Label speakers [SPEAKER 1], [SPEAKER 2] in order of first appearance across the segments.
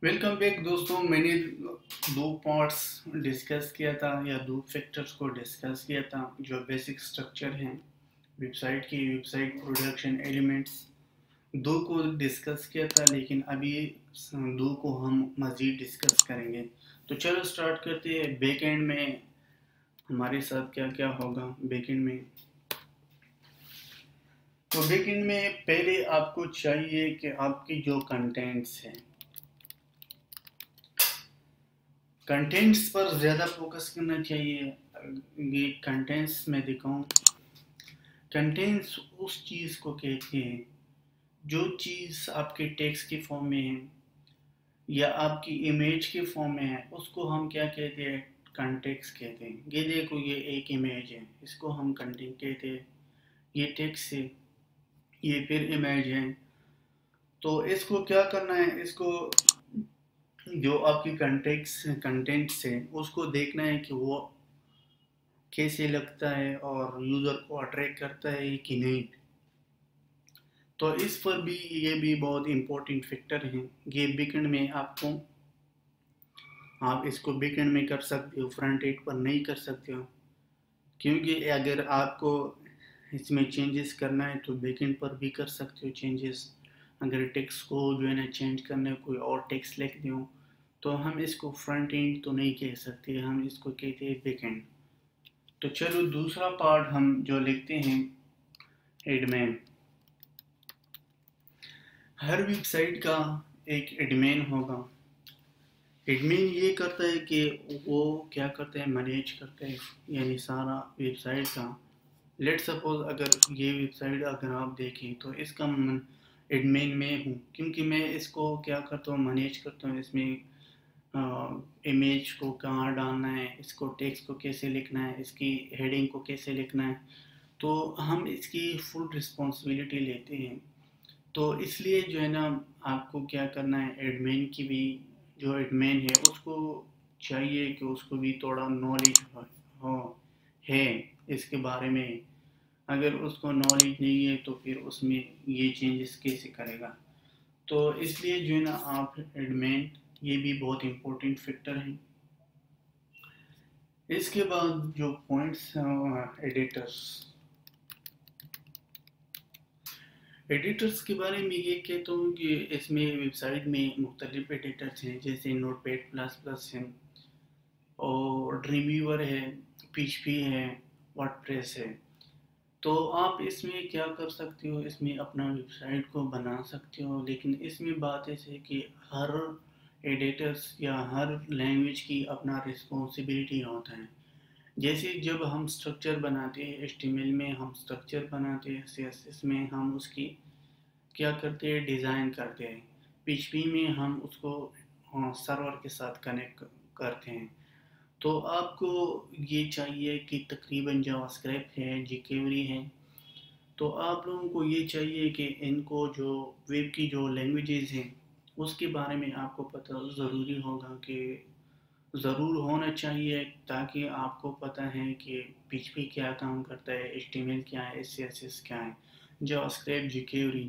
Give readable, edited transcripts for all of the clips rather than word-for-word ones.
[SPEAKER 1] Welcome back دوستوں. میں نے دو پارٹس ڈسکس کیا تھا یا دو فیکٹرز کو ڈسکس کیا تھا جو بیسک سٹرکچر ہیں ویب سائٹ کی. ویب سائٹ پروڈکشن ایلیمنٹس دو کو ڈسکس کیا تھا، لیکن ابھی دو کو ہم مزید ڈسکس کریں گے. تو چلو سٹارٹ کرتے ہیں. بیک اینڈ میں ہمارے ساتھ کیا کیا ہوگا بیک اینڈ میں. تو بیک اینڈ میں پہلے آپ کو چاہیے کہ آپ کی جو کنٹینٹس ہیں، کنٹینٹس پر زیادہ فوکس کرنا چاہیے. یہ کنٹینٹس میں دکھاؤں، کنٹینٹس اس چیز کو کہتے ہیں جو چیز آپ کے ٹیکسٹ کی فارم میں ہے یا آپ کی امیج کی فارم میں ہے. اس کو ہم کیا کہتے ہیں؟ کنٹیکسٹ کہتے ہیں. یہ دیکھو، یہ ایک امیج ہے، اس کو ہم کنٹینٹ کہتے ہیں. یہ ٹیکسٹ ہے، یہ پھر امیج ہے. تو اس کو کیا کرنا ہے؟ اس کو جو آپ کی کنٹینٹس ہے اس کو دیکھنا ہے کہ وہ کیسے لگتا ہے اور یوزر کو اٹریکٹ کرتا ہے کہ نہیں. تو اس پر بھی یہ بھی بہت امپورٹنٹ فیکٹر ہیں. یہ بیک اینڈ میں آپ اس کو بیک اینڈ میں کر سکتے ہو، فرنٹ اینڈ پر نہیں کر سکتے ہو، کیونکہ اگر آپ کو اس میں چینجز کرنا ہے تو بیک اینڈ پر بھی کر سکتے ہو چینجز. اگر ٹیکسٹ کو جو ہے نا چینج کرنا ہے، کوئی اور ٹیکسٹ لکھ دوں، تو ہم اس کو فرنٹ اینڈ تو نہیں کہہ سکتے، ہم اس کو کہتے ہیں بیک اینڈ. تو چلو دوسرا پارٹ ہم جو لکھتے ہیں ایڈمین. ہر ویب سائٹ کا ایک ایڈمین ہوگا. ایڈمین یہ کرتا ہے کہ وہ کیا کرتا ہے؟ مینیج کرتا ہے یعنی سارا ویب سائٹ کا. لیٹ سپوز اگر یہ ویب سائٹ اگر آپ دیکھیں تو اس کا ایڈمین میں ہوں، کیونکہ میں اس کو کیا کرتا ہوں؟ مینیج کرتا ہوں. اس میں امیج کو کہاں ڈالنا ہے، اس کو ٹیکسٹ کو کیسے لکھنا ہے، اس کی ہیڈنگ کو کیسے لکھنا ہے. تو ہم اس کی فل رسپانسبلٹی لیتے ہیں. تو اس لیے جو ہے نا آپ کو کیا کرنا ہے؟ ایڈمین کی بھی جو ایڈمین ہے اس کو چاہیے کہ اس کو بھی تھوڑا نالج ہو ہے اس کے بارے میں. اگر اس کو نالج نہیں ہے تو پھر اس میں یہ چینجز کیسے کرے گا. تو اس لیے جو ہے نا آپ ایڈمین، یہ بھی بہت امپورٹنٹ فیکٹر ہیں. اس کے بعد جو پوائنٹس ہیں ایڈیٹرس. ایڈیٹرس کے بارے میں یہ کہتا ہوں کہ اس میں ویب سائٹ میں مختلف ایڈیٹرس ہیں، جیسے نوٹ پیڈ پلس پلس ہے اور ڈریم ویور ہے، پی ایچ پی ہے، ورڈ پریس ہے. تو آپ اس میں کیا کر سکتے ہو؟ اس میں اپنا ویب سائٹ کو بنا سکتے ہو، لیکن اس میں بات ایسے ہے کہ ہر ایڈیٹرس یا ہر لینگویج کی اپنا رسپانسبلٹی ہوتا ہے. جیسے جب ہم سٹرکچر بناتے ہیں، ایچ ٹی ایم ایل میں ہم سٹرکچر بناتے ہیں، سی ایس ایس میں ہم اس کی کیا کرتے ہیں؟ ڈیزائن کرتے ہیں. پی ایچ پی میں ہم اس کو سرور کے ساتھ کنیکٹ کرتے ہیں. تو آپ کو یہ چاہیے کہ تقریباً جاوا اسکرپٹ ہے، جی کیوری ہے. تو آپ لوگوں کو یہ چاہیے کہ ان کو جو ویب کی جو لینگویجز ہیں اس کے بارے میں آپ کو پتہ ضروری ہوگا، کہ ضرور ہونا چاہیے، تاکہ آپ کو پتہ ہے کہ پی ایچ پی کیا کام کرتا ہے، ایچ ٹی ایم ایل کیا ہے، سی ایس ایس کیا ہے، جاوا اسکرپٹ، جی کیوری.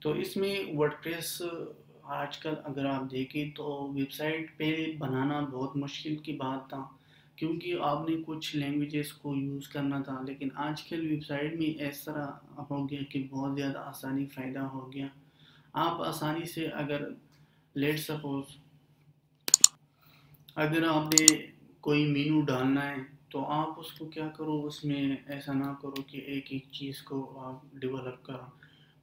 [SPEAKER 1] تو اس میں ورڈ پریس آج کل اگر آپ دیکھیں تو ویب سائٹ پہ بنانا بہت مشکل کی بات تھا، کیونکہ آپ نے کچھ لینگویجز کو یوز کرنا تھا. لیکن آج کل ویب سائٹ میں اس طرح ہو گیا کہ بہت زیادہ آسانی فائدہ ہو گیا. آپ آسانی سے اگر لیٹ سپوز اگر آپ نے کوئی مینو ڈالنا ہے تو آپ اس کو کیا کرو؟ اس میں ایسا نہ کرو کہ ایک ایک چیز کو آپ ڈیولپ کرو.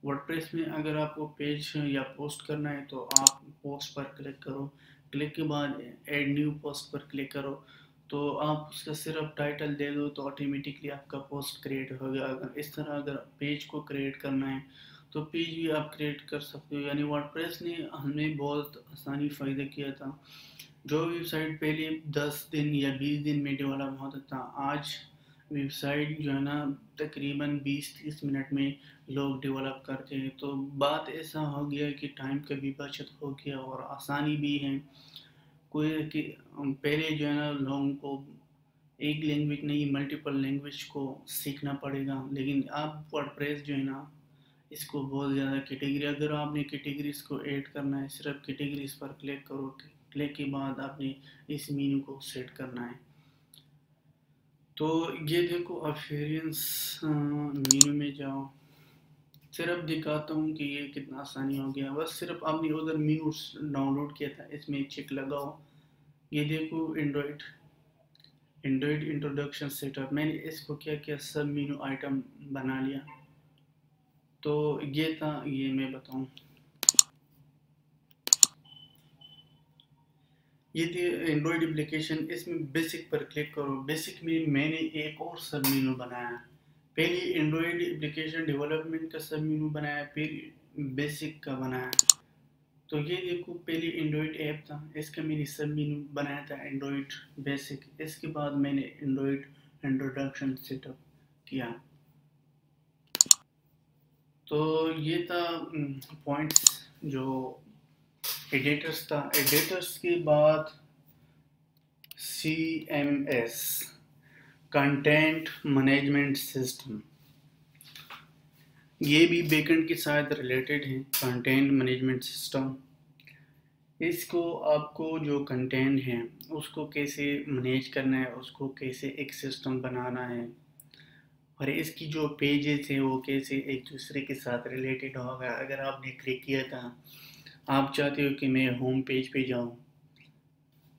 [SPEAKER 1] ورڈ پریس میں اگر آپ کو پیج یا پوسٹ کرنا ہے تو آپ پوسٹ پر کلک کرو، کلک کے بعد ایڈ نیو پوسٹ پر کلک کرو. تو آپ اس کا صرف ٹائٹل دے دو تو آٹومیٹکلی آپ کا پوسٹ کریٹ ہو گیا. اس طرح اگر پیج کو کریٹ کرنا ہے تو پیج بھی آپ کریٹ کر سکتے ہو. یعنی ورڈ پریس نے ہمیں بہت آسانی فائدہ کیا تھا. جو ویب سائٹ پہلے 10 دن یا 20 دن میں ڈیولپ ہوتا تھا، آج ویب سائٹ جو ہے نا تقریباً 20-30 منٹ میں لوگ ڈیولپ کرتے ہیں. تو بات ایسا ہو گیا کہ ٹائم کا بھی بچت ہو گیا اور آسانی بھی ہے. کوئی کہ پہلے جو ہے نا لوگوں کو ایک لینگویج نہیں، ملٹیپل لینگویج کو سیکھنا پڑے گا، لیکن اب ورڈ پریس جو ہے نا اس کو بہت زیادہ کیٹیگری، اگر آپ نے کیٹیگریز کو ایڈ کرنا ہے صرف کیٹیگریز پر کلک کرو، کلک کے بعد آپ نے اس مینو کو سیٹ کرنا ہے۔ تو یہ دیکھو افیرینس مینو میں جاؤ، صرف دکھاتا ہوں کہ یہ کتنا آسانی ہو گیا، بس صرف آپ نے ادھر مینو ڈاؤن لوڈ کیا تھا اس میں چیک لگاؤ۔ یہ دیکھو اینڈرائڈ انٹروڈکشن سیٹ اپ، میں نے اس کو کیا کیا سب مینو آئٹم بنا لیا۔ تو یہ تھا، یہ میں بتاؤں، یہ تھی اینڈرائڈ اپلیکیشن۔ اس میں بیسک پر کلک کرو، بیسک میں میں نے ایک اور سب مینو بنایا، پہلے اینڈرائڈ اپلیکیشن ڈیولپمنٹ کا سب مینو بنایا، پھر بیسک کا بنایا۔ تو یہ دیکھو پہلے اینڈرائڈ ایپ تھا، اس کا میں نے سب مینو بنایا تھا اینڈرائڈ بیسک، اس کے بعد میں نے اینڈرائڈ انٹروڈکشن سیٹ اپ کیا۔ تو یہ تھا پوائنٹس جو ایڈیٹرز تھا۔ ایڈیٹرز کے بعد CMS کنٹینٹ مینجمنٹ سسٹم، یہ بھی بیکنڈ کے ساتھ ریلیٹڈ ہے۔ کنٹینٹ مینجمنٹ سسٹم، اس کو آپ کو جو کنٹینٹ ہے اس کو کیسے مینیج کرنا ہے، اس کو کیسے ایک سسٹم بنانا ہے، اور اس کی جو پیجز ہیں وہ کیسے ایک دوسرے کے ساتھ ریلیٹڈ ہوگا۔ اگر آپ نے کلک کیا تھا، آپ چاہتے ہو کہ میں ہوم پیج پہ جاؤں،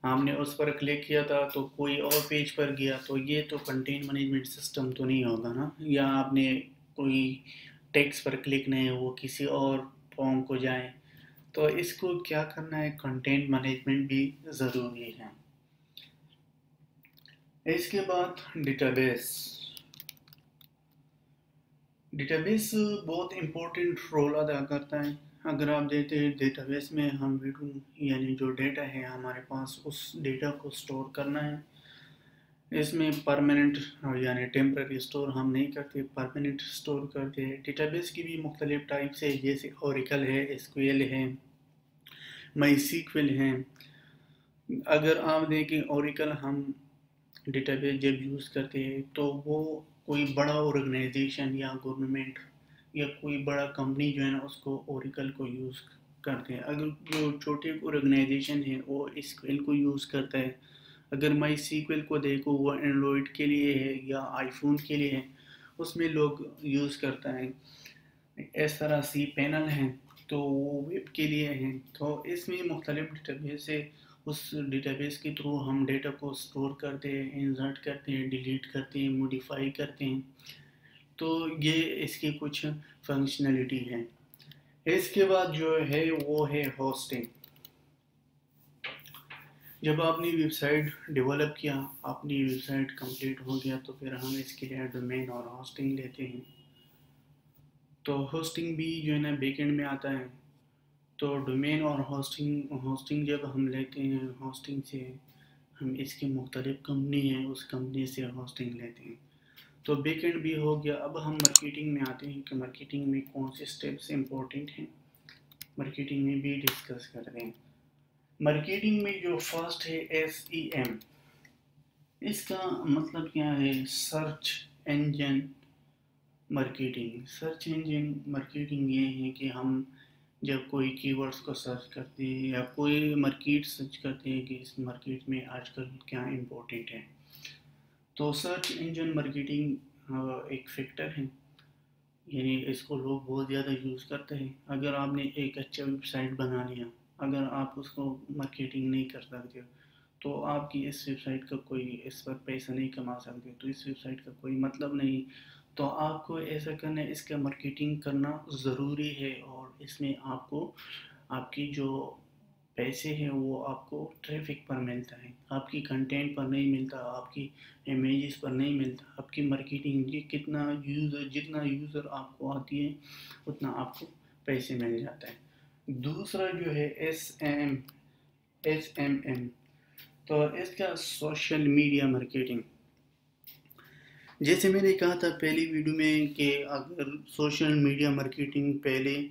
[SPEAKER 1] آپ نے اس پر کلک کیا تھا تو کوئی اور پیج پر گیا، تو یہ تو کنٹینٹ مینجمنٹ سسٹم تو نہیں ہوگا نا۔ یا آپ نے کوئی ٹیکسٹ پر کلک نہیں، وہ کسی اور فارم کو جائیں، تو اس کو کیا کرنا ہے، کنٹینٹ مینجمنٹ بھی ضروری ہے۔ اس کے بعد ڈیٹا بیس بہت امپورٹنٹ رول ادا کرتا ہے۔ اگر آپ دیکھتے ہیں ڈیٹا بیس میں ہم یعنی جو ڈیٹا ہے ہمارے پاس، اس ڈیٹا کو سٹور کرنا ہے۔ اس میں پرماننٹ یعنی ٹیمپرری سٹور ہم نہیں کرتے، پرماننٹ سٹور کرتے ہیں۔ ڈیٹا بیس کی بھی مختلف ٹائپس ہے، جیسے اوریکل ہے، SQL ہے، مائی سیکویل ہے۔ اگر آپ دیکھیں اوریکل ہم ڈیٹا بیس جب یوز کرتے ہیں تو وہ کوئی بڑا آرگنائزیشن یا گورنمنٹ یا کوئی بڑا کمپنی جو ہے نا اس کو اوریکل کو یوز کرتے ہیں۔ اگر جو چھوٹے آرگنائزیشن ہے وہ SQL کو یوز کرتا ہے۔ اگر مائی سیکویل کو دیکھو، وہ اینڈرائڈ کے لیے ہے یا آئی فون کے لیے ہے، اس میں لوگ یوز کرتا ہے۔ اس طرح سی پینل ہیں تو وہ ویب کے لیے ہیں۔ تو اس میں مختلف ڈیٹا بیس ہے، اس ڈیٹا بیس کے تھرو ہم ڈیٹا کو سٹور کرتے ہیں، انسرٹ کرتے ہیں، ڈیلیٹ کرتے ہیں، موڈیفائی کرتے ہیں۔ تو یہ اس کی کچھ فنکشنلٹی ہے۔ اس کے بعد جو ہے وہ ہے ہوسٹنگ۔ جب آپ نے ویب سائٹ ڈیولپ کیا، اپنی ویب سائٹ کمپلیٹ ہو گیا، تو پھر ہم اس کے لیے ڈومین اور ہوسٹنگ لیتے ہیں۔ تو ہوسٹنگ بھی جو ہے نا بیک اینڈ میں آتا ہے۔ تو ڈومین اور ہوسٹنگ جب ہم لیتے ہیں، ہوسٹنگ سے ہم اس کی مختلف کمپنی ہیں، اس کمپنی سے ہوسٹنگ لیتے ہیں۔ تو بیک اینڈ بھی ہو گیا۔ اب ہم مارکیٹنگ میں آتے ہیں کہ مارکیٹنگ میں کون سے سٹیپس امپورٹنٹ ہیں، مارکیٹنگ میں بھی ڈسکس کرتے ہیں۔ مارکیٹنگ میں جو فرسٹ ہے SEM، اس کا مطلب کیا ہے، search engine marketing. Search engine marketing یہ ہے کہ ہم جب کوئی کی ورڈز کو سرچ کرتے ہیں یا کوئی مارکیٹ سرچ کرتے ہیں کہ اس مارکیٹ میں آج کل کیا امپورٹنٹ ہے، تو سرچ انجن مارکیٹنگ ایک فیکٹر ہے، یعنی اس کو لوگ بہت زیادہ یوز کرتے ہیں۔ اگر آپ نے ایک اچھا ویب سائٹ بنا لیا، اگر آپ اس کو مارکیٹنگ نہیں کر سکتے تو آپ کی اس ویب سائٹ کا کوئی اس پر پیسہ نہیں کما سکتے، تو اس ویب سائٹ کا کوئی مطلب نہیں۔ تو آپ کو ایسا کرنا ہے، اس کا مارکیٹنگ کرنا ضروری ہے، اور اس میں آپ کو آپ کی جو پیسے ہیں وہ آپ کو ٹریفک پر ملتا ہے، آپ کی کنٹینٹ پر نہیں ملتا، آپ کی امیجز پر نہیں ملتا۔ آپ کی مارکیٹنگ جتنا یوزر آپ کو آتی ہے اتنا آپ کو پیسے مل جاتا ہے۔ دوسرا جو ہے SMM، تو اس کا سوشل میڈیا مارکیٹنگ۔ جیسے میں نے کہا تھا پہلی ویڈیو میں کہ اگر سوشل میڈیا مارکیٹنگ پہلے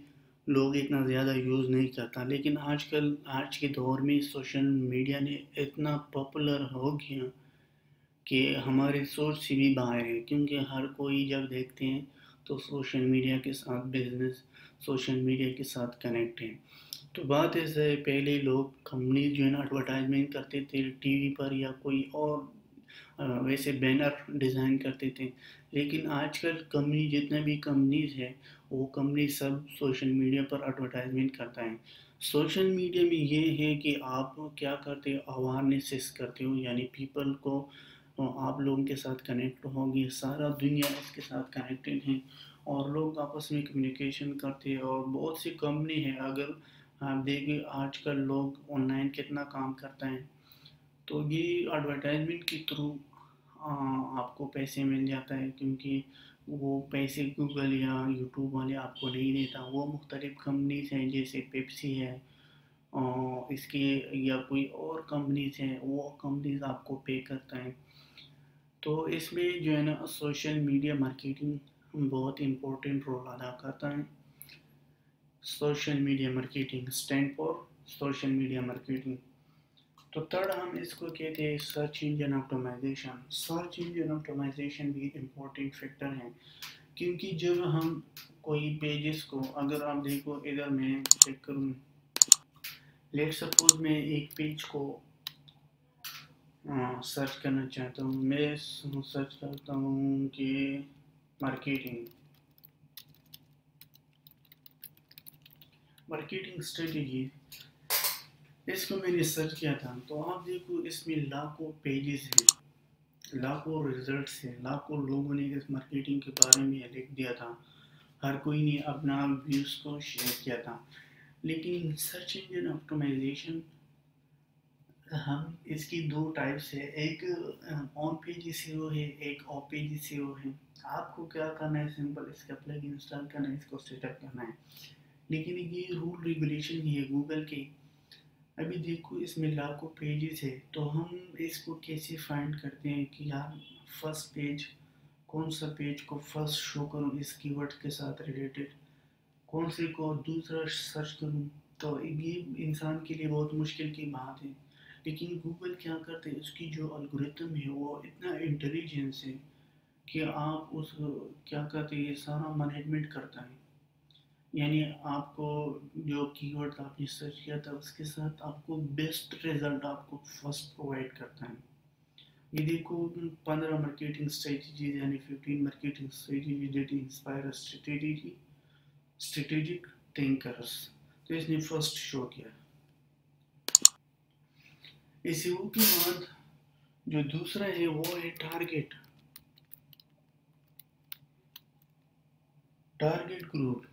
[SPEAKER 1] لوگ اتنا زیادہ یوز نہیں کرتا، لیکن آج کے دور میں سوشل میڈیا نے اتنا پاپولر ہو گیا کہ ہمارے سوچ سے بھی باہر ہے، کیونکہ ہر کوئی جب دیکھتے ہیں تو سوشل میڈیا کے ساتھ بزنس سوشل میڈیا کے ساتھ کنیکٹ ہیں. تو بات ایسا ہے، پہلے لوگ کمپنی جو ہے نا ایڈورٹائزمنٹ کرتے تھے ٹی وی پر یا کوئی اور ویسے بینر ڈیزائن کرتے تھے، لیکن آج کل کمپنی جتنے بھی کمپنیز ہیں وہ کمپنی سب سوشل میڈیا پر ایڈورٹائزمنٹ کرتا ہے. سوشل میڈیا میں یہ ہے کہ آپ کیا کرتے ہو، اویرنیس کرتے ہو، یعنی پیپل کو آپ لوگوں کے ساتھ کنیکٹ ہوگی، سارا دنیا اس کے ساتھ کنیکٹڈ ہیں اور لوگ آپس میں کمیونیکیشن کرتے ہیں. اور بہت سی کمپنی ہیں، اگر آپ دیکھیں آج کل لوگ آن لائن کتنا کام کرتا ہے، تو یہ ایڈورٹائزمنٹ کے تھرو آپ کو پیسے مل جاتا ہے، کیونکہ وہ پیسے گوگل یا یوٹیوب والے آپ کو نہیں دیتا. وہ مختلف کمپنیز ہیں جیسے پیپسی ہے اور اس کے یا کوئی اور کمپنیز ہیں، وہ کمپنیز آپ کو پے کرتا ہے. تو اس میں جو ہے نا سوشل میڈیا مارکیٹنگ بہت امپورٹنٹ رول ادا کرتا ہے. Social media marketing stand for social media marketing. تو تھرڈ ہم اس کو کہتے ہیں search engine optimisation. Search engine optimisation بھی امپورٹنٹ فیکٹر ہے، کیونکہ جب ہم کوئی پیجز کو، اگر آپ دیکھو ادھر میں چیک کروں، لیٹ سپوز میں ایک پیج کو سرچ کرنا چاہتا ہوں، میں سرچ کرتا ہوں کہ مارکیٹنگ اسٹریٹجی، اس کو میں نے سرچ کیا تھا. تو آپ دیکھو اس میں لاکھوں پیجز ہیں، لاکھوں ریزلٹس ہیں، لاکھوں لوگوں نے اس مارکیٹنگ کے بارے میں لکھ دیا تھا، ہر کوئی نے اپنا ویوز کو شیئر کیا تھا. لیکن سرچ انجن آپٹومائزیشن، ہم اس کی دو ٹائپس ہے، ایک آن پیج سیو ہے، ایک آف پیج سیو ہے. آپ کو کیا کرنا ہے، سمپل اس کا پلگ انسٹال کرنا ہے، اس کو سیٹ اپ کرنا ہے. لیکن یہ رول ریگولیشن ہی ہے گوگل کی. ابھی دیکھو اس میں لاکھوں پیجز ہے، تو ہم اس کو کیسے فائنڈ کرتے ہیں کہ یار فرسٹ پیج کون سا پیج کو فرسٹ شو کروں اس کی ورڈ کے ساتھ ریلیٹڈ، کون سے کو دوسرا سرچ کروں. تو یہ انسان کے لیے بہت مشکل کی بات ہے. لیکن گوگل کیا کرتے ہیں، اس کی جو الگوریتم ہے وہ اتنا انٹیلیجنس ہے کہ آپ اس کیا کرتے ہیں، یہ سارا مینجمنٹ کرتا ہے. یعنی آپ کو جو کی ورڈ آپ نے سرچ کیا تھا اس کے ساتھ آپ کو بیسٹ ریزلٹ آپ کو فرسٹ پرووائڈ کرتا ہے. یہ دیکھو 15 مارکیٹنگ اسٹریٹجیز، یعنی 15 marketing strategy that inspire strategic thinkers. تو اس نے فرسٹ شو کیا. اس کے بعد جو دوسرا ہے وہ ہے ٹارگیٹ گروپ.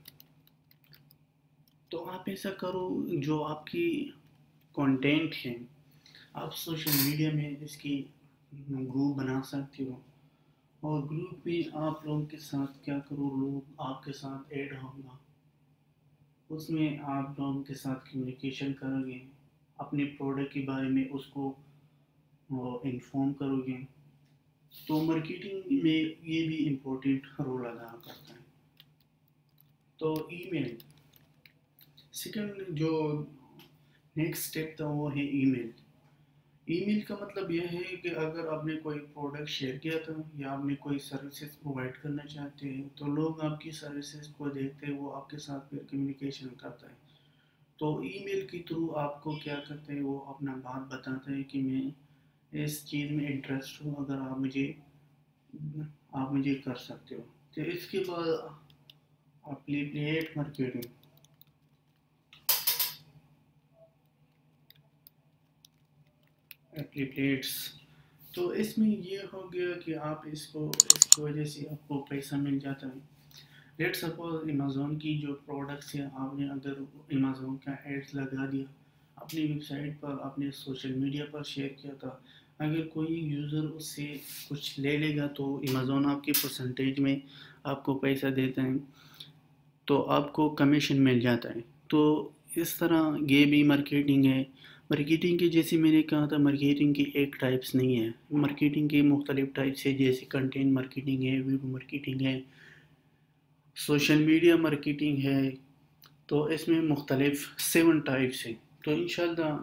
[SPEAKER 1] تو آپ ایسا کرو، جو آپ کی کانٹینٹ ہے آپ سوشل میڈیا میں اس کی گروپ بنا سکتے ہو، اور گروپ میں آپ لوگوں کے ساتھ کیا کرو، لوگ آپ کے ساتھ ایڈ ہوگا، اس میں آپ لوگوں کے ساتھ کمیونیکیشن کرو گے، اپنے پروڈکٹ کے بارے میں اس کو انفارم کرو گے. تو مارکیٹنگ میں یہ بھی امپورٹنٹ رول ادا کرتا ہے. تو ای میل، سیکنڈ جو نیکسٹ اسٹیپ تھا وہ ہے ای میل. ای میل کا مطلب یہ ہے کہ اگر آپ نے کوئی پروڈکٹ شیئر کیا تھا یا آپ نے کوئی سروسز پرووائڈ کرنا چاہتے ہیں، تو لوگ آپ کی سروسز کو دیکھتے ہیں، وہ آپ کے ساتھ پھر کمیونیکیشن کرتا ہے. تو ای میل کے تھرو آپ کو کیا کرتے ہیں، وہ اپنا بات بتاتا ہے کہ میں اس چیز میں انٹرسٹ ہوں، اگر آپ مجھے کر سکتے ہو. تو اس کے بعد اپلیٹ مارکیٹنگ. ایپلیٹس، تو اس میں یہ ہو گیا کہ آپ اس کی وجہ سے آپ کو پیسہ مل جاتا ہے. لیٹ سپوز امیزون کی جو پروڈکٹس ہیں، آپ نے اگر امیزون کا ایڈس لگا دیا اپنی ویب سائٹ پر، اپنے سوشل میڈیا پر شیئر کیا تھا، اگر کوئی یوزر اس سے کچھ لے لے گا تو امیزون آپ کے پرسنٹیج میں آپ کو پیسہ دیتا ہے، تو آپ کو کمیشن مل جاتا ہے. تو اس طرح یہ بھی مارکیٹنگ ہے. مارکیٹنگ کے جیسے میں نے کہا تھا، مارکیٹنگ کی ایک ٹائپس نہیں ہے، مارکیٹنگ کے مختلف ٹائپس ہے، جیسے کنٹینٹ مارکیٹنگ ہے، ویڈیو مارکیٹنگ ہے، سوشل میڈیا مارکیٹنگ ہے. تو اس میں مختلف 7 ٹائپس ہیں. تو انشاءاللہ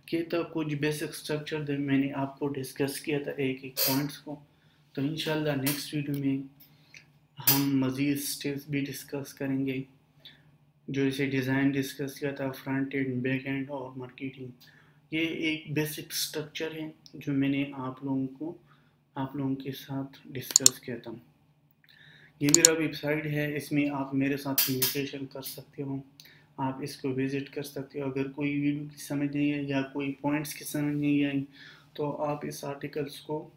[SPEAKER 1] کہتا کچھ بیسک اسٹرکچر دے میں نے آپ کو ڈسکس کیا تھا ایک پوائنٹس کو. تو انشاءاللہ نیکسٹ ویڈیو میں ہم مزید اسٹیپس بھی ڈسکس کریں گے، جو اسے ڈیزائن ڈسکس کیا تھا، فرنٹ اینڈ بیک اینڈ اور مارکیٹنگ۔ یہ ایک بیسک سٹرکچر ہے جو میں نے آپ لوگوں کے ساتھ ڈسکس کیا تھا۔ یہ میرا ویب سائٹ ہے، اس میں آپ میرے ساتھ کمیونیکیشن کر سکتے ہو، آپ اس کو وزٹ کر سکتے ہو۔ اگر کوئی ویڈیو کی سمجھ نہیں ہے یا کوئی پوائنٹس کی سمجھ نہیں آئی تو آپ اس آرٹیکلس کو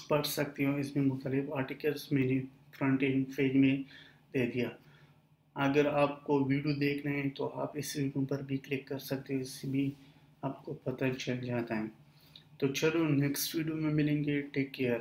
[SPEAKER 1] پڑھ سکتے ہو۔ اس میں مختلف آرٹیکلس میں نے فرنٹ اینڈ پیج میں دے دیا۔ اگر آپ کو ویڈیو دیکھنا ہے تو آپ اس ویڈیو پر بھی کلک کر سکتے ہو، اس سے بھی آپ کو پتہ چل جاتا ہے۔ تو چلو نیکسٹ ویڈیو میں ملیں گے، ٹیک کیئر۔